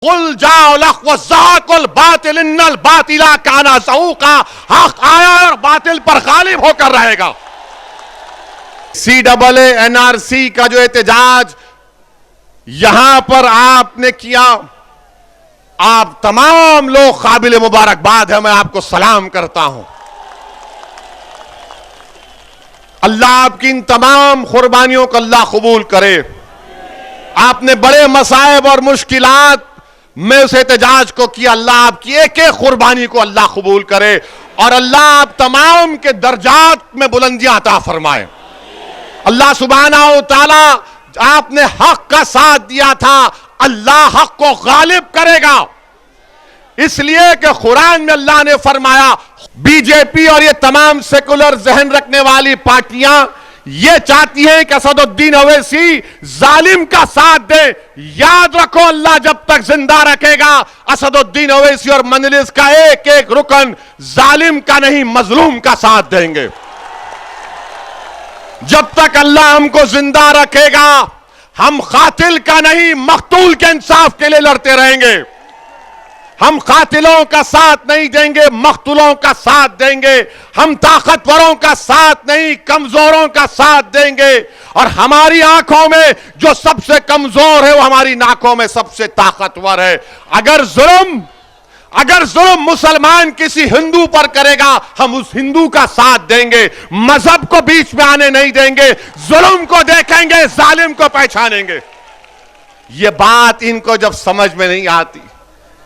कुल जाओ लख वज़ाकुल बातिल इन्नल बातिला काना ज़हूक़ा, हक आया और बातिल पर गालिब होकर रहेगा। CAA NRC का जो एहतजाज यहां पर आपने किया, आप तमाम लोग काबिल मुबारकबाद है, मैं आपको सलाम करता हूं। अल्लाह आपकी इन तमाम कुर्बानियों को अल्लाह कबूल करे। आपने बड़े मसाइब और मुश्किलात में उस एहतजाज को किया, अल्लाह आपकी एक एक कुर्बानी को अल्लाह कबूल करे और अल्लाह आप तमाम के दर्जात में बुलंदियां अता फरमाए। अल्लाह सुब्हानहू व तआला, आपने हक का साथ दिया था, अल्लाह हक को गालिब करेगा। इसलिए कि कुरान में अल्लाह ने फरमाया, बीजेपी और ये तमाम सेकुलर जहन रखने वाली पार्टियां ये चाहती हैं कि असदुद्दीन ओवैसी जालिम का साथ दे। याद रखो, अल्लाह जब तक जिंदा रखेगा, असदुद्दीन ओवैसी और मजलिस का एक एक रुकन जालिम का नहीं मजलूम का साथ देंगे। जब तक अल्लाह हमको जिंदा रखेगा, हम कातिल का नहीं मकतूल के इंसाफ के लिए लड़ते रहेंगे। हम कातिलों का साथ नहीं देंगे, मकतूलों का साथ देंगे। हम ताकतवरों का साथ नहीं, कमजोरों का साथ देंगे। और हमारी आंखों में जो सबसे कमजोर है, वो हमारी नाकों में सबसे ताकतवर है। अगर जुल्म मुसलमान किसी हिंदू पर करेगा, हम उस हिंदू का साथ देंगे, मजहब को बीच में आने नहीं देंगे। जुल्म को देखेंगे, जालिम को पहचानेंगे। ये बात इनको जब समझ में नहीं आती,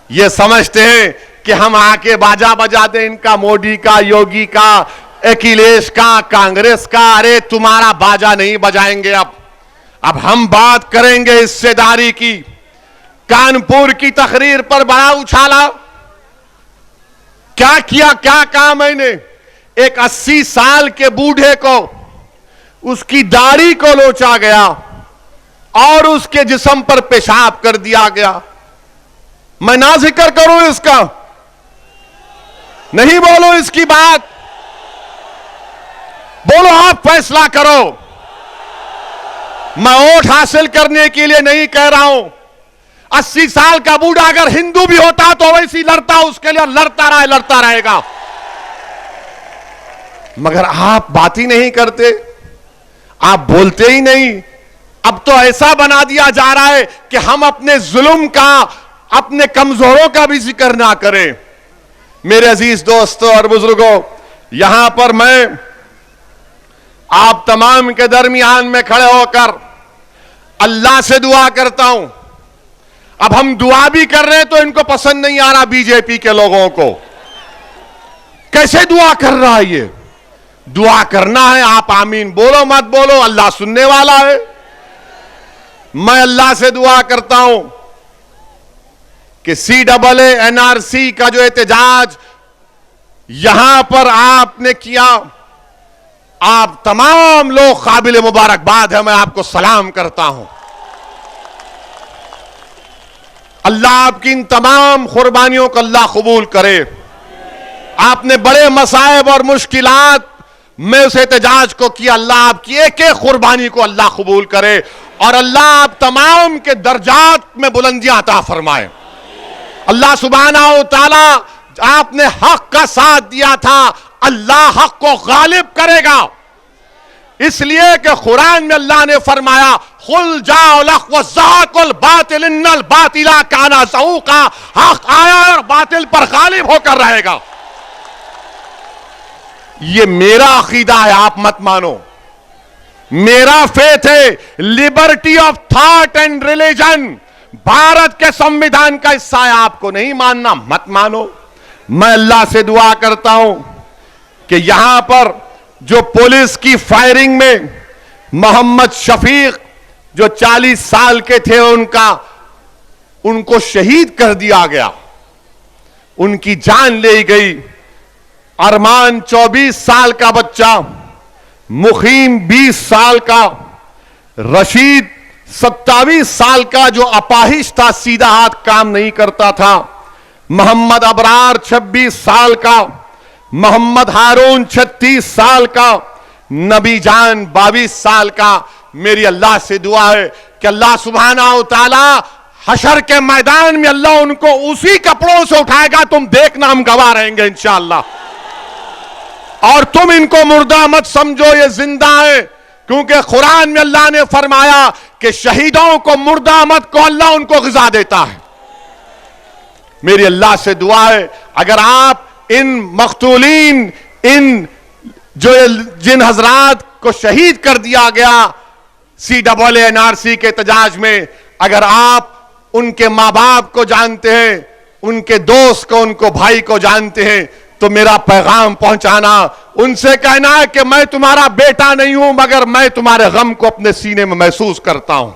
ये समझते हैं कि हम आके बाजा बजा दें इनका, मोदी का, योगी का, अखिलेश का, कांग्रेस का। अरे तुम्हारा बाजा नहीं बजाएंगे। अब हम बात करेंगे हिस्सेदारी की। कानपुर की तकरीर पर बड़ा उछाला, क्या किया, क्या कहा मैंने? एक 80 साल के बूढ़े को उसकी दाढ़ी को लोचा गया और उसके जिस्म पर पेशाब कर दिया गया। मैं ना जिक्र करूं इसका, नहीं बोलो इसकी बात, बोलो आप फैसला करो। मैं वोट हासिल करने के लिए नहीं कह रहा हूं। 80 साल का बूढ़ा अगर हिंदू भी होता तो वैसे ही लड़ता, उसके लिए लड़ता रहेगा। मगर आप बात ही नहीं करते, आप बोलते ही नहीं। अब तो ऐसा बना दिया जा रहा है कि हम अपने जुल्म का, अपने कमजोरों का भी जिक्र ना करें। मेरे अजीज दोस्तों और बुजुर्गों, यहां पर मैं आप तमाम के दरमियान में खड़े होकर अल्लाह से दुआ करता हूं। अब हम दुआ भी कर रहे हैं तो इनको पसंद नहीं आ रहा, बीजेपी के लोगों को। कैसे दुआ कर रहा है ये? दुआ करना है, आप आमीन बोलो मत बोलो, अल्लाह सुनने वाला है। मैं अल्लाह से दुआ करता हूं कि CAA NRC का जो एहतजाज यहां पर आपने किया, आप तमाम लोग काबिल मुबारकबाद है, मैं आपको सलाम करता हूं। अल्लाह आपकी इन तमाम कुर्बानियों को अल्लाह कबूल करे। आपने बड़े मसाइब और मुश्किलात में उस एहतजाज को किया, अल्लाह आपकी एक एक कुर्बानी को अल्लाह कबूल करे और अल्लाह आप तमाम के दर्जात में बुलंदियां अता फरमाए। अल्लाह सुब्हानहू व तआला, आपने हक का साथ दिया था, अल्लाह हक को गालिब करेगा। इसलिए कि कुरान में अल्लाह ने फरमाया, कुल जाओ लख वज़ाकुल बातिल इन्नल बातिला काना ज़हूक़ा, हक आया और बातिल पर गालिब होकर रहेगा। ये मेरा अकीदा है, आप मत मानो। मेरा फेथ है, liberty of thought and religion Bharat के संविधान का हिस्सा है। आपको नहीं मानना, मत मानो। मैं अल्लाह से दुआ करता हूं कि यहां पर जो पुलिस की फायरिंग में मोहम्मद शफीक जो 40 साल के थे, उनको शहीद कर दिया गया, उनकी जान ले गई। अरमान 24 साल का बच्चा, मुखीम 20 साल का, रशीद 27 साल का जो अपाहिज था, सीधा हाथ काम नहीं करता था, मोहम्मद अबरार 26 साल का, मोहम्मद हारून 36 साल का, नबी जान 22 साल का। मेरी अल्लाह से दुआ है कि अल्लाह सुब्हानहू व तआला हशर के मैदान में अल्लाह उनको उसी कपड़ों से उठाएगा, तुम देखना, हम गवाह रहेंगे इंशाअल्लाह। और तुम इनको मुर्दा मत समझो, ये जिंदा है, क्योंकि कुरान में अल्लाह ने फरमाया कि शहीदों को मुर्दा मत को, अल्लाह उनको ग़िज़ा देता है। मेरी अल्लाह से दुआ है, अगर आप इन मक़तूलीन, इन जो जिन हजरात को शहीद कर दिया गया CAA-NRC के एहतजाज में, अगर आप उनके माँ बाप को जानते हैं, उनके दोस्त को, उनको भाई को जानते हैं, तो मेरा पैगाम पहुंचाना, उनसे कहना है कि मैं तुम्हारा बेटा नहीं हूं, मगर मैं तुम्हारे गम को अपने सीने में महसूस करता हूं।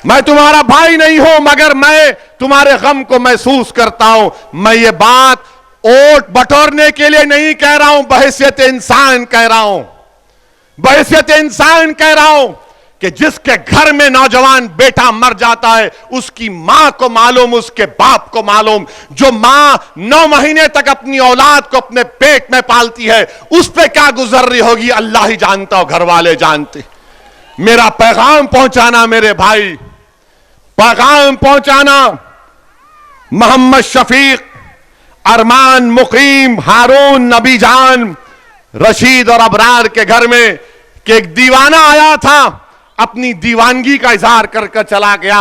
मैं तुम्हारा भाई नहीं हूं, मगर मैं तुम्हारे गम को महसूस करता हूं। मैं ये बात वोट बटोरने के लिए नहीं कह रहा हूं, बहैसियत इंसान कह रहा हूं, बहैसियत इंसान कह रहा हूं कि जिसके घर में नौजवान बेटा मर जाता है, उसकी मां को मालूम, उसके बाप को मालूम। जो मां 9 महीने तक अपनी औलाद को अपने पेट में पालती है, उस पे क्या गुजर रही होगी अल्लाह ही जानता हो, घर वाले जानते। मेरा पैगाम पहुंचाना मेरे भाई, पैगाम पहुंचाना मोहम्मद शफीक, अरमान, मुकीम, हारून, नबी जान, रशीद और अबरार के घर में कि एक दीवाना आया था, अपनी दीवानगी का इजहार कर चला गया।